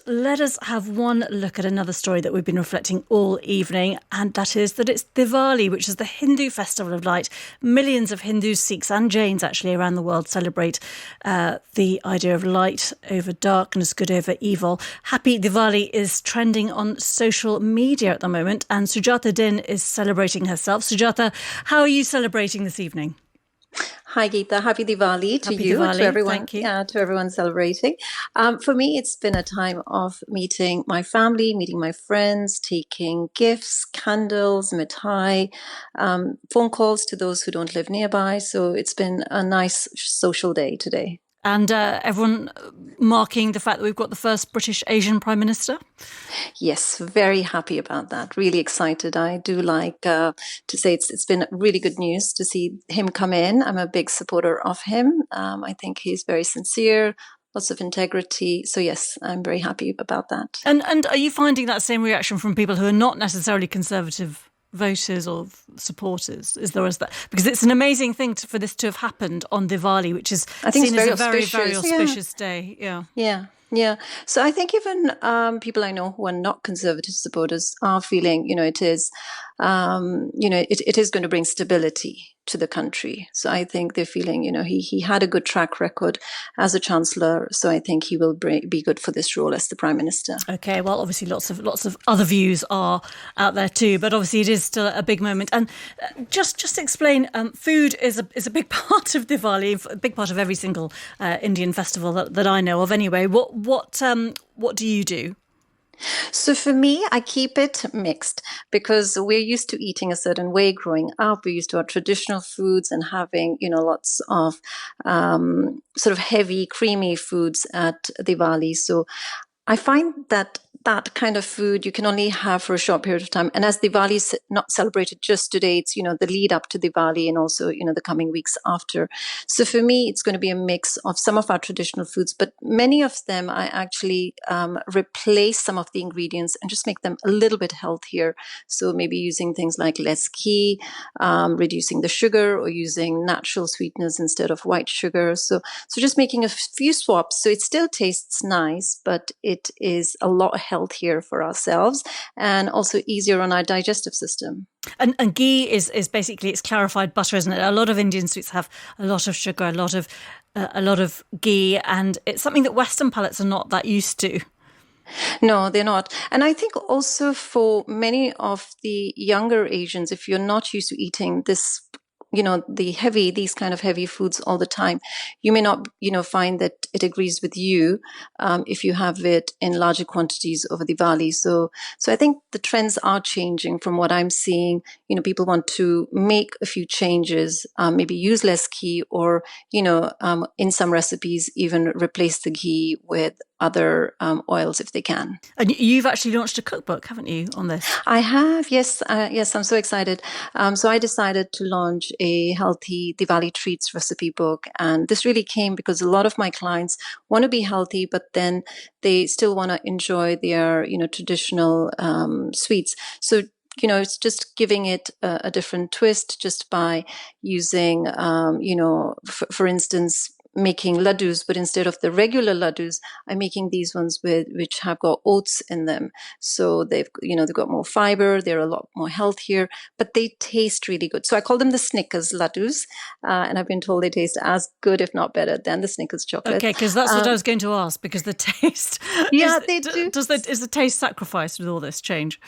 let us have one look at another story that we've been reflecting all evening, and that is that it's Diwali, which is the Hindu festival of light. Millions of Hindus, Sikhs and Jains actually around the world celebrate the idea of light over darkness, good over evil. Happy Diwali is trending on social media at the moment, and Sujata Din is celebrating herself. Sujata, how are you celebrating this evening? Hi, Geeta. Happy Diwali to you and to everyone. Thank you. Yeah, to everyone celebrating. For me, it's been a time of meeting my family, meeting my friends, taking gifts, candles, mithai, phone calls to those who don't live nearby. So it's been a nice social day today. And everyone marking the fact that we've got the first British Asian Prime Minister? Yes, very happy about that. Really excited. I do like to say it's been really good news to see him come in. I'm a big supporter of him. I think he's very sincere, lots of integrity. So yes, I'm very happy about that. And are you finding that same reaction from people who are not necessarily Conservative voters or supporters? Is there that? Because it's an amazing thing for this to have happened on Diwali, which is seen as a very, very auspicious day. Yeah. So I think even people I know who are not Conservative supporters are feeling, it is, it is going to bring stability to the country. So I think they're feeling, he had a good track record as a Chancellor. So I think he will be good for this role as the Prime Minister. Okay, well, obviously lots of other views are out there too, but obviously it is still a big moment. And just explain, food is a big part of Diwali, a big part of every single Indian festival that I know of. Anyway, what do you do? So for me, I keep it mixed because we're used to eating a certain way growing up. We're used to our traditional foods and having, lots of sort of heavy, creamy foods at Diwali. So I find that kind of food you can only have for a short period of time. And as Diwali is not celebrated just today, it's, the lead up to Diwali and also, the coming weeks after. So for me, it's going to be a mix of some of our traditional foods, but many of them I actually replace some of the ingredients and just make them a little bit healthier. So maybe using things like less ghee, reducing the sugar or using natural sweeteners instead of white sugar. So just making a few swaps. So it still tastes nice, but it is a lot healthier for ourselves and also easier on our digestive system. And ghee is basically, it's clarified butter, isn't it? A lot of Indian sweets have a lot of sugar, a lot of ghee, and it's something that Western palates are not that used to. No, they're not. And I think also for many of the younger Asians, if you're not used to eating this, these kind of heavy foods all the time, you may not, find that it agrees with you if you have it in larger quantities over Diwali. So I think the trends are changing from what I'm seeing. People want to make a few changes, maybe use less ghee or, in some recipes, even replace the ghee with other oils if they can. And you've actually launched a cookbook, haven't you, on this? I have, yes. I'm so excited. So I decided to launch a healthy Diwali treats recipe book. And this really came because a lot of my clients want to be healthy, but then they still want to enjoy their, traditional sweets. So it's just giving it a different twist just by using, for instance, making laddus, but instead of the regular laddus, I'm making these ones which have got oats in them. So they've got more fiber, they're a lot more healthier, but they taste really good. So I call them the Snickers laddus, and I've been told they taste as good, if not better, than the Snickers chocolate. Okay, because that's what I was going to ask, because the taste... Yeah, they do. Is the taste sacrificed with all this change?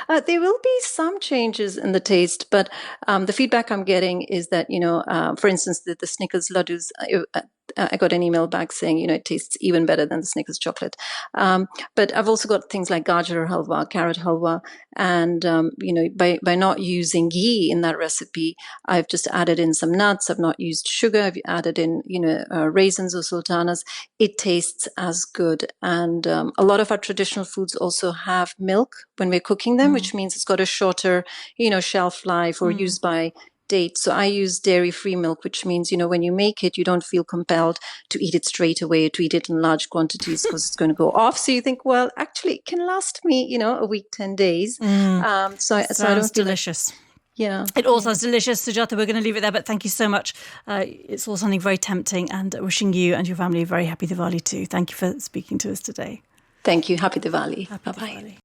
There will be some changes in the taste, but the feedback I'm getting is that, for instance, the Snickers laddus, I got an email back saying, it tastes even better than the Snickers chocolate. But I've also got things like gajar halwa, carrot halwa, and, by not using ghee in that recipe, I've just added in some nuts. I've not used sugar. I've added in, raisins or sultanas. It tastes as good. And a lot of our traditional foods also have milk when we're cooking them, which means it's got a shorter, shelf life or used by date. So I use dairy-free milk, which means, when you make it, you don't feel compelled to eat it straight away or to eat it in large quantities because it's going to go off. So you think, well, actually, it can last me, a week, 10 days. So I don't feel delicious. Yeah. It all sounds delicious. Sujata, we're going to leave it there, but thank you so much. It's all something very tempting, and wishing you and your family a very happy Diwali too. Thank you for speaking to us today. Thank you. Happy Diwali. Happy Bye-bye. Diwali.